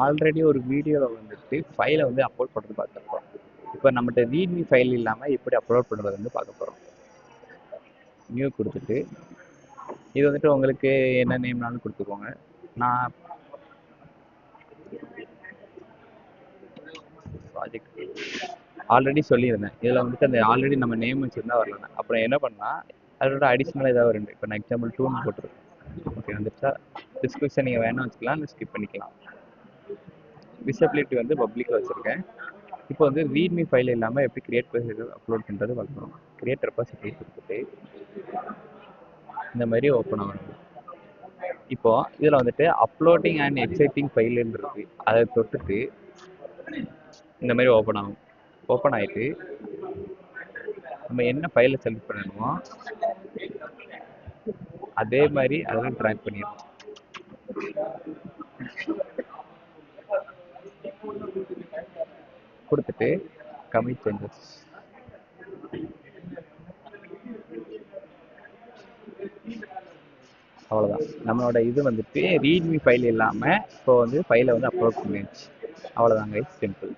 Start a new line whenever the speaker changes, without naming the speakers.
Already ஒரு வீடியோவில் வந்துட்டு ஃபைலை வந்து அப்லோட் பண்ணுறது பார்த்துருக்கோம். இப்போ நம்மகிட்ட ரீட்மி ஃபைல் இல்லாமல் எப்படி அப்லோட் பண்ணுறது வந்து பார்க்க போகிறோம். நியூ கொடுத்துட்டு இது வந்துட்டு உங்களுக்கு என்ன நேம்னாலும் கொடுத்துக்கோங்க. நான் ப்ராஜெக்ட் ஆல்ரெடி சொல்லியிருந்தேன். இதில் வந்துட்டு அந்த ஆல்ரெடி நம்ம நேம் வச்சுருந்தா வரலண்ணா. அப்புறம் என்ன பண்ணால் அதோட அடிஷ்னலாக ஏதாவது ஒரு இப்போ நான் எக்ஸாம்பிள் 2ன்னு போட்டுருக்கேன். ஓகே வந்துருச்சா? டிஸ்கிரிப்ஷன் நீங்கள் வேணால் வச்சுக்கலாம், இல்லை ஸ்கிப் பண்ணிக்கலாம். விசிபிலிட்டி வந்து பப்ளிக்காக வச்சுருக்கேன். இப்போ வந்து ரீட்மி ஃபைல் இல்லாமல் எப்படி கிரியேட் பண்ணி அப்லோட் பண்ணுறது பார்க்கணும். கிரியேட் ரெபாசிட்டரி கொடுத்துட்டு இந்த மாதிரி ஓப்பன் ஆகணும். இப்போ இதில் வந்துட்டு அப்லோடிங் அண்ட் எக்ஸைட்டிங் ஃபைலுன்னு இருக்கு. அதை தொட்டுட்டு இந்த மாதிரி ஓப்பன் ஆகும். ஓப்பன் ஆகிட்டு நம்ம என்ன ஃபைலை செலக்ட் பண்ணணுமோ அதே மாதிரி அதெல்லாம் ட்ராக் பண்ணிடணும். கொடுத்துட்டு கமிட் சேஞ்சஸ். அவ்வளோதான். நம்மளோட இது வந்துட்டு ரீட்மி ஃபைல் இல்லாமல் இப்போ வந்து ஃபைலை வந்து அப்லோட் பண்ணிடுச்சு. அவ்வளோதாங்க, சிம்பிள்.